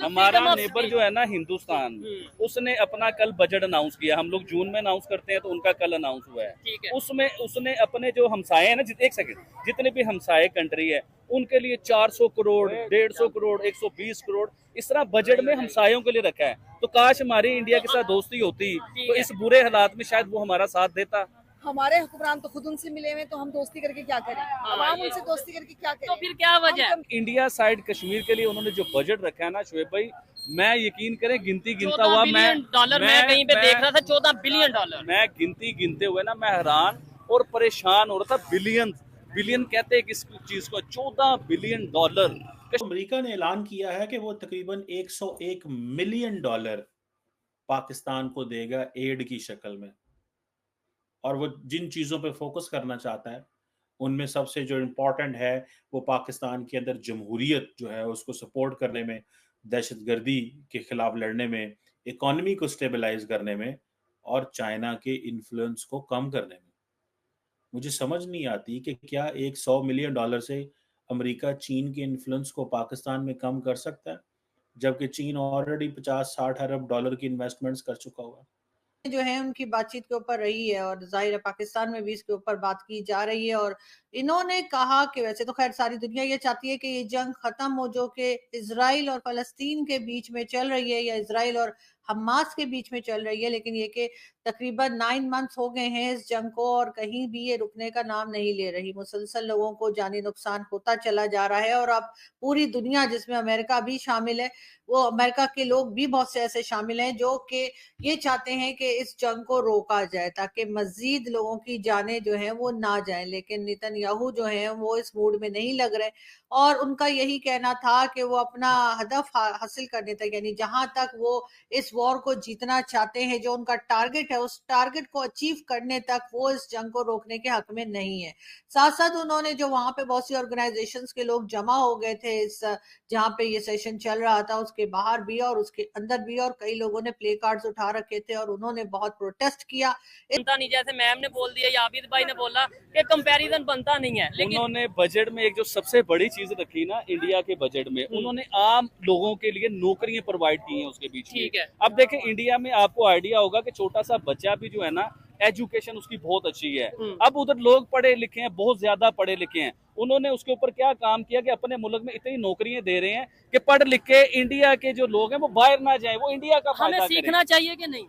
मतलब हमारा नेबर जो है ना हिंदुस्तान, उसने अपना कल बजट अनाउंस किया। हम लोग जून में अनाउंस करते हैं, तो उनका कल अनाउंस हुआ है। उसमें उसने अपने जो हमसाए हैं ना, एक सेकंड, जितने भी हमसाए कंट्री है उनके लिए 400 करोड़, 150 करोड़, 120 करोड़ इस तरह बजट में हमसायों के लिए रखा है। तो काश हमारी इंडिया के साथ दोस्ती होती, तो इस बुरे हालात में शायद वो हमारा साथ देता। हमारे हुक्मरान तो खुद उनसे मिले हुए, तो हम दोस्ती करके क्या करें? आवाम उनसे दोस्ती करके क्या करें? तो फिर क्या वजह? इंडिया साइड कश्मीर के लिए उन्होंने जो बजट रखा है ना शोएब भाई, मैं यकीन करें गिनती गिनता हुआ $14 मैं कहीं पे देख रहा था, $14 बिलियन। मैं गिनती गिनते हुए ना मैं हैरान और परेशान हो रहा था। बिलियन बिलियन कहते हैं किस चीज को, $14 बिलियन। अमेरिका ने ऐलान किया है कि वो तकरीबन $101 मिलियन पाकिस्तान को देगा एड की शक्ल में। और वो जिन चीज़ों पे फोकस करना चाहता है उनमें सबसे जो इम्पोर्टेंट है वो पाकिस्तान के अंदर जमहूरियत जो है उसको सपोर्ट करने में, दहशतगर्दी के खिलाफ लड़ने में, इकॉनमी को स्टेबलाइज करने में और चाइना के इन्फ्लुएंस को कम करने में। मुझे समझ नहीं आती कि क्या एक $100 मिलियन से अमेरिका चीन के इन्फ्लुएंस को पाकिस्तान में कम कर सकता है, जबकि चीन ऑलरेडी 50-60 अरब डॉलर की इन्वेस्टमेंट्स कर चुका हुआ है। जो है उनकी बातचीत के ऊपर रही है और जाहिर है पाकिस्तान में भी इसके ऊपर बात की जा रही है। और इन्होंने कहा कि वैसे तो खैर सारी दुनिया ये चाहती है कि ये जंग खत्म हो जो कि इजराइल और फलस्तीन के बीच में चल रही है या इजराइल और हमास के बीच में चल रही है, लेकिन ये कि तकरीबन 9 मंथ्स हो गए हैं इस जंग को और कहीं भी ये रुकने का नाम नहीं ले रही। मुसलसल लोगों को जानी नुकसान होता चला जा रहा है और अब पूरी दुनिया जिसमें अमेरिका भी शामिल है, वो अमेरिका के लोग भी बहुत से ऐसे शामिल हैं जो कि ये चाहते हैं कि इस जंग को रोका जाए ताकि मजीद लोगों की जानें जो है वो ना जाए। लेकिन नेतन्याहू जो है वो इस मूड में नहीं लग रहे और उनका यही कहना था कि वो अपना हदफ हासिल करने तक, यानी जहां तक वो इस वॉर को जीतना चाहते हैं, जो उनका टारगेट है उस टारगेट को अचीव करने तक वो इस जंग को रोकने के हक में नहीं है। साथ साथ उन्होंने जो वहां पे बहुत सी ऑर्गेनाइजेशंस के लोग जमा हो गए थे इस जहां पे ये सेशन चल रहा था उसके बाहर भी और उसके अंदर भी, और कई लोगों ने प्ले कार्ड्स उठा रखे थे और उन्होंने बहुत प्रोटेस्ट किया। नहीं, जैसे मैम ने बोल दिया या आबिद भाई ने बोला कि कंपैरिजन बनता नहीं है, लेकिन उन्होंने बजट में एक जो सबसे बड़ी चीज रखी ना इंडिया के बजट में, उन्होंने आम लोगों के लिए नौकरियां प्रोवाइड की हैं उसके बीच में। ठीक है। अब देखें इंडिया में आपको आइडिया होगा कि छोटा सा बच्चा भी जो है ना एजुकेशन उसकी बहुत अच्छी है। अब उधर लोग पढ़े लिखे हैं, बहुत ज्यादा पढ़े लिखे हैं। उन्होंने उसके ऊपर क्या काम किया कि अपने मुल्क में इतनी नौकरियां दे रहे हैं कि पढ़ लिख के इंडिया के जो लोग हैं वो बाहर ना जाए, वो इंडिया का फायदा हमें सीखना चाहिए कि नहीं?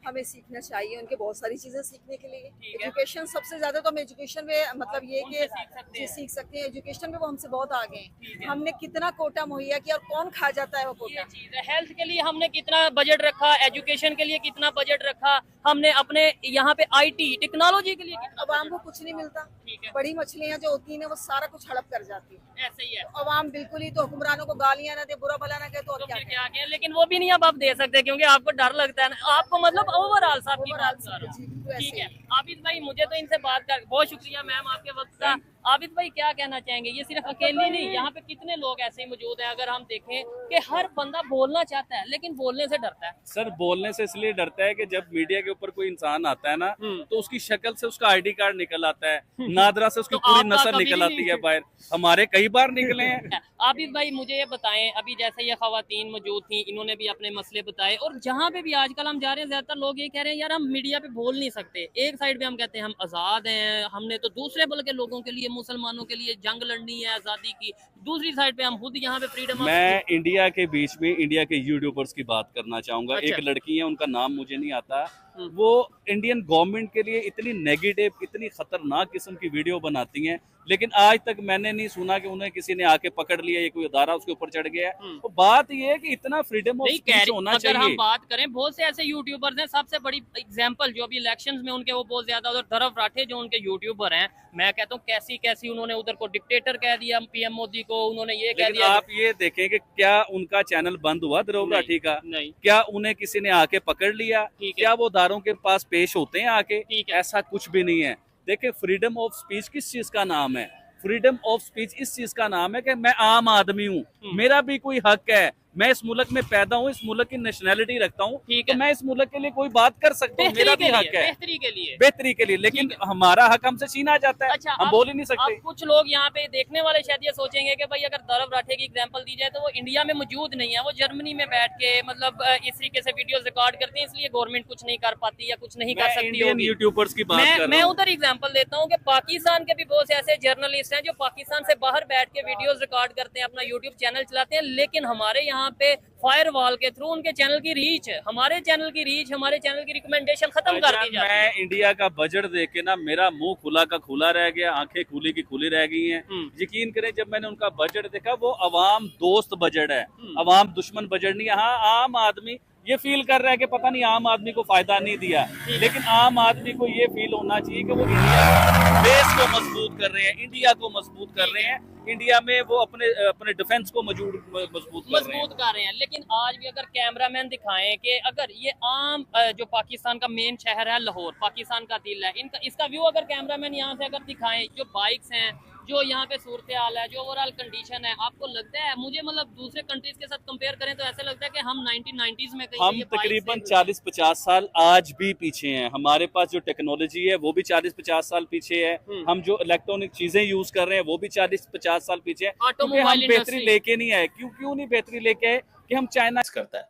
हमें सीखना चाहिए, उनके बहुत सारी चीजें सीखने के लिए। एजुकेशन सबसे ज्यादा तो हम एजुकेशन में मतलब ये कि सीख सकते हैं। एजुकेशन में वो हमसे बहुत आगे हैं। हमने कितना कोटा मुहैया किया और कौन खा जाता है वो कोटा। हेल्थ के लिए हमने कितना बजट रखा, एजुकेशन के लिए कितना बजट रखा, हमने अपने यहाँ पे आईटी टेक्नोलॉजी के लिए कितना। अवाम को कुछ नहीं मिलता। बड़ी मछलियाँ जो होती है वो सारा कुछ हड़प कर जाती है। ऐसे ही है। तो अवाम बिल्कुल ही, तो हुक्मरानों को गालियां ना दे, बुरा भला ना कहे, तो और क्या कहें। लेकिन वो भी नहीं अब आप दे सकते क्योंकि आपको डर लगता है ना, आपको मतलब ओवरऑल साहब की बात कर रहा हूं। ठीक है आबिद भाई, मुझे तो इनसे बात कर बहुत शुक्रिया मैम आपके वक्त का। आबिद भाई क्या कहना चाहेंगे? ये सिर्फ अकेले नहीं, यहाँ पे कितने लोग ऐसे ही मौजूद हैं। अगर हम देखें कि हर बंदा बोलना चाहता है लेकिन बोलने से डरता है। सर बोलने से इसलिए डरता है कि जब मीडिया के ऊपर कोई इंसान आता है ना तो उसकी शक्ल से उसका आईडी कार्ड निकल आता है, नादरा से उसकी पूरी नस्ल निकल आती है बाहर। हमारे कई बार निकले हैं। आबिद भाई मुझे ये बताएं, अभी जैसे ये खवातीन मौजूद थी, इन्होंने भी अपने मसले बताए और जहाँ पे भी आजकल हम जा रहे हैं ज्यादातर लोग ये कह रहे हैं यार हम मीडिया पे बोल नहीं सकते। एक साइड पे हम कहते हैं हम आजाद हैं, हमने तो दूसरे मुल्क के लोगों के लिए, मुसलमानों के लिए जंग लड़नी है आजादी की, दूसरी साइड पे हम खुद यहाँ पे फ्रीडम। मैं इंडिया के बीच में इंडिया के यूट्यूबर्स की बात करना चाहूंगा। अच्छा। एक लड़की है, उनका नाम मुझे नहीं आता, वो इंडियन गवर्नमेंट के लिए इतनी नेगेटिव, इतनी खतरनाक किस्म की वीडियो बनाती हैं, लेकिन आज तक मैंने नहीं सुना कि उन्हें किसी ने आके पकड़ लिया, ये कोई अदारा उसके ऊपर चढ़ गया है। तो बात ये है कि इतना फ्रीडम ऑफ स्पीच होना चाहिए। अगर हम बात करें, बहुत से ऐसे यूट्यूबर्स हैं, सबसे बड़ी एग्जांपल जो अभी इलेक्शंस में उनके वो बहुत ज्यादा उधर धरफ राठे जो उनके यूट्यूबर हैं, मैं कहता हूँ कैसी कैसी उन्होंने उधर को डिक्टेटर कह दिया, पीएम मोदी को उन्होंने ये कह दिया। आप ये देखें कि क्या उनका चैनल बंद हुआ ध्रुव राठी का? नहीं। क्या उन्हें किसी ने आके पकड़ लिया? क्या वो दारों के पास पेश होते हैं आके? ऐसा कुछ भी नहीं है। देखिए फ्रीडम ऑफ स्पीच किस चीज का नाम है? फ्रीडम ऑफ स्पीच इस चीज का नाम है कि मैं आम आदमी हूँ, मेरा भी कोई हक है, मैं इस मुल्क में पैदा हूँ, इस मुल्क की नेशनैलिटी रखता हूँ, ठीक तो है। मैं इस मुल्क के लिए कोई बात कर सकता हूँ, मेरा भी हक है बेहतरी के लिए। बेहतरी के लिए, लेकिन हमारा हक हमसे छीना जाता है। अच्छा, हम बोल ही नहीं सकते। अब कुछ लोग यहाँ पे देखने वाले शायद ये सोचेंगे कि भाई अगर दौलत राठे की एग्जांपल दी जाए तो वो इंडिया में मौजूद नहीं है, वो जर्मनी में बैठ के मतलब इस तरीके से वीडियोस रिकॉर्ड करते हैं, इसलिए गवर्नमेंट कुछ नहीं कर पाती या कुछ नहीं कर सकती इंडियन होगी। यूट्यूबर्स की बात कर मैं रहा हूँ। उधर एग्जांपल देता हूँ कि पाकिस्तान के भी बहुत से ऐसे जर्नलिस्ट हैं जो पाकिस्तान से बाहर बैठ के वीडियोस रिकॉर्ड करते हैं, अपना यूट्यूब चैनल चलाते हैं, लेकिन हमारे यहाँ पे फायरवॉल के थ्रू उनके चैनल की रीच, हमारे चैनल की रीच, हमारे चैनल की रिकमेंडेशन खत्म कर दी जाती है। मैं इंडिया का बजट देख के ना मेरा मुंह खुला का खुला रह गया, आंखें खुली की खुली रह गई हैं। यकीन करें, जब मैंने उनका बजट देखा, वो अवाम दोस्त बजट है, अवाम दुश्मन बजट नहीं है। हाँ, आम आदमी ये फील कर रहा है कि पता नहीं आम आदमी को फायदा नहीं दिया, लेकिन आम आदमी को ये फील होना चाहिए कि वो इंडिया बेस को मजबूत कर रहे हैं, इंडिया को मजबूत कर रहे हैं, इंडिया में वो अपने डिफेंस को मजबूत कर रहे हैं। लेकिन आज भी अगर कैमरामैन दिखाएं कि अगर ये आम जो पाकिस्तान का मेन शहर है लाहौर, पाकिस्तान का दिल है, इनका इसका व्यू अगर कैमरामैन यहाँ से अगर दिखाएं, जो बाइक्स हैं, जो यहाँ पे सूरत हाल है, जो ओवरऑल कंडीशन है, आपको लगता है, मुझे मतलब दूसरे कंट्रीज के साथ कंपेयर करें तो ऐसा लगता है कि हम 1990s में हम तकरीबन 40-50 साल आज भी पीछे हैं। हमारे पास जो टेक्नोलॉजी है वो भी 40-50 साल पीछे है। हम जो इलेक्ट्रॉनिक चीजें यूज कर रहे हैं वो भी 40-50 साल पीछे है। क्योंकि हम बेहतरी लेके नहीं आए। क्यों नहीं बेहतरी लेके आए? कि हम चाइना करता है।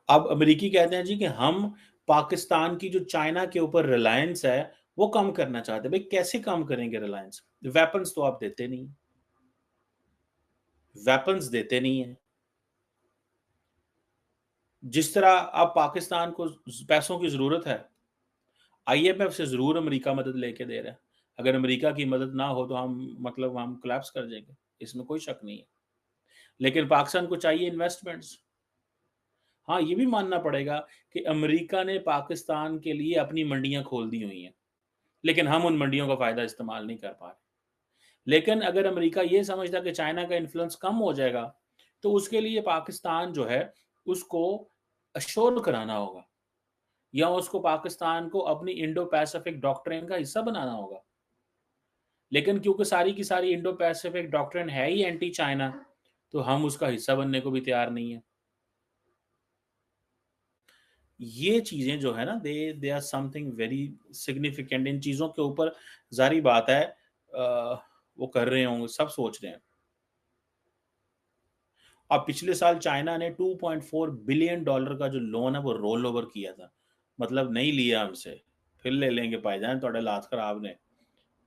अब अमेरिकी कहते हैं जी कि हम पाकिस्तान की जो चाइना के ऊपर रिलायंस है वो कम करना चाहते हैं। भाई कैसे कम करेंगे रिलायंस? वेपन्स तो आप देते नहीं, वेपन्स देते नहीं है। जिस तरह अब पाकिस्तान को पैसों की जरूरत है, आईएमएफ से जरूर अमेरिका मदद लेके दे रहा है। अगर अमेरिका की मदद ना हो तो हम कोलैप्स कर जाएंगे, इसमें कोई शक नहीं है। लेकिन पाकिस्तान को चाहिए इन्वेस्टमेंट्स। हाँ, ये भी मानना पड़ेगा कि अमेरिका ने पाकिस्तान के लिए अपनी मंडियां खोल दी हुई हैं, लेकिन हम उन मंडियों का फायदा इस्तेमाल नहीं कर पा रहे। लेकिन अगर अमेरिका ये समझता कि चाइना का इन्फ्लुएंस कम हो जाएगा, तो उसके लिए पाकिस्तान जो है उसको अश्योर कराना होगा, या उसको पाकिस्तान को अपनी इंडो पैसिफिक डॉक्ट्रिन का हिस्सा बनाना होगा। लेकिन क्योंकि सारी की सारी इंडो पैसिफिक डॉक्ट्रिन है ही एंटी चाइना, तो हम उसका हिस्सा बनने को भी तैयार नहीं है। ये चीजें जो है ना, they are something very significant. इन चीजों के ऊपर जारी बात है वो कर रहे होंगे, सब सोच रहे हैं। अब पिछले साल चाइना ने $2.4 बिलियन का जो लोन है वो रोल ओवर किया था। मतलब नहीं लिया हमसे, फिर ले लेंगे भाईजान, थोड़े लात खराब ने।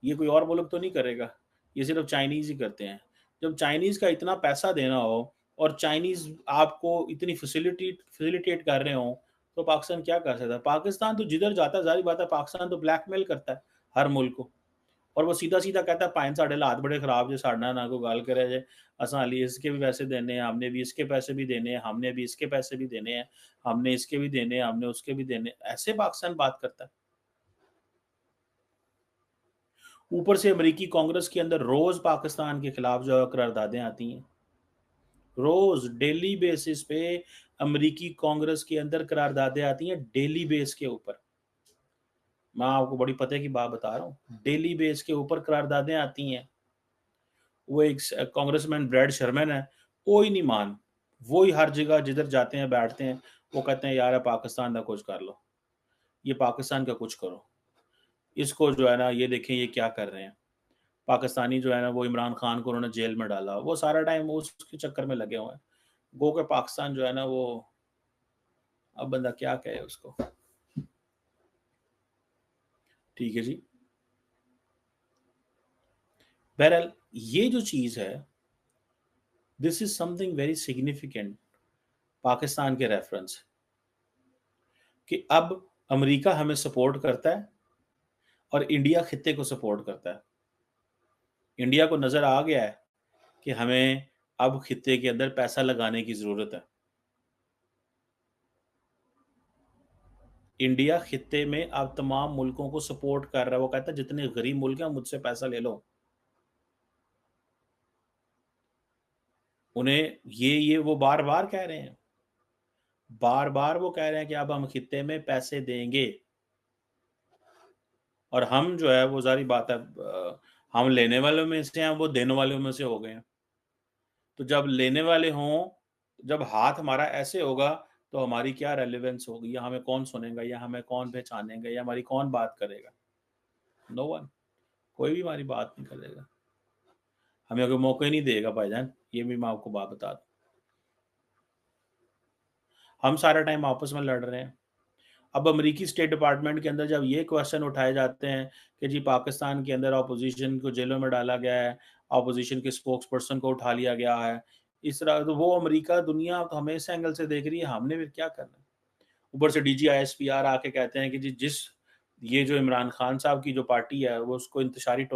ये कोई और मुल्क तो नहीं करेगा, ये सिर्फ चाइनीज ही करते हैं। जब चाइनीज का इतना पैसा देना हो और चाइनीज आपको इतनी फैसिलिटेट कर रहे हो, तो पाकिस्तान क्या कर सकता है? पाकिस्तान तो जिधर जाता है, जारी बात है, पाकिस्तान तो ब्लैकमेल करता है हर मुल्क को, और वो सीधा सीधा कहता है पाइन साढ़े हाथ बड़े खराब जे साढ़ा ना को गाल करे जे, असा हाली इसके भी पैसे देने हैं, हमने भी इसके पैसे भी देने हैं, हमने भी इसके पैसे भी देने हैं, हमने इसके भी देने हैं, हमने उसके भी देने। ऐसे पाकिस्तान बात करता है। ऊपर से अमेरिकी कांग्रेस के अंदर रोज पाकिस्तान के खिलाफ जो करारदादें आती हैं, रोज डेली बेसिस पे अमेरिकी कांग्रेस के अंदर करारदादें आती हैं, डेली बेस के ऊपर। मैं आपको बड़ी पते की बात बता रहा हूँ, डेली बेस के ऊपर करारदादें आती हैं। वो एक कांग्रेसमैन ब्रैड शर्मन है, कोई नहीं मान, वो ही हर जगह जिधर जाते हैं बैठते हैं, वो कहते हैं यार पाकिस्तान का कुछ कर लो, ये पाकिस्तान का कुछ करो, इसको जो है ना ये देखें ये क्या कर रहे हैं। पाकिस्तानी जो है ना वो इमरान खान को उन्होंने जेल में डाला, वो सारा टाइम उसके चक्कर में लगे हुए हैं। गो के पाकिस्तान जो है ना वो, अब बंदा क्या कहे उसको। ठीक है जी, बहरहाल ये जो चीज है, this is something very significant Pakistan के रेफरेंस, कि अब अमेरिका हमें सपोर्ट करता है और इंडिया खित्ते को सपोर्ट करता है। इंडिया को नजर आ गया है कि हमें अब खित्ते के अंदर पैसा लगाने की जरूरत है। इंडिया खित्ते में अब तमाम मुल्कों को सपोर्ट कर रहा है। वो कहता है जितने गरीब मुल्क हैं मुझसे पैसा ले लो। उन्हें ये वो बार बार कह रहे हैं, बार बार वो कह रहे हैं कि अब हम खित्ते में पैसे देंगे, और हम जो है वो सारी बात है हम लेने वालों में से हैं, वो देने वालों में से हो गए हैं। तो जब लेने वाले हों, जब हाथ हमारा ऐसे होगा तो हमारी क्या रेलेवेंस होगी, या हमें कौन सुनेगा, या हमें कौन पहचानेगा, या हमारी कौन बात करेगा? नो वन, कोई भी हमारी बात नहीं करेगा, हमें कोई मौका ही नहीं देगा भाईजान, ये भी मैं आपको बात बता दूं। हम सारा टाइम आपस में लड़ रहे हैं। अब अमेरिकी स्टेट डिपार्टमेंट के अंदर जब ये क्वेश्चन उठाए जाते हैं कि जी पाकिस्तान के अंदर अपोजिशन को जेलों में डाला गया है, अपोजिशन के स्पोक्स पर्सन को उठा लिया गया है, इस तरह, तो वो अमेरिका दुनिया तो हमें इस एंगल से देख रही है, हमने फिर क्या करना है? ऊपर से DGISPR आके कहते हैं कि जी जिस ये जो इमरान खान साहब की जो पार्टी है वो उसको इंतशारी टोला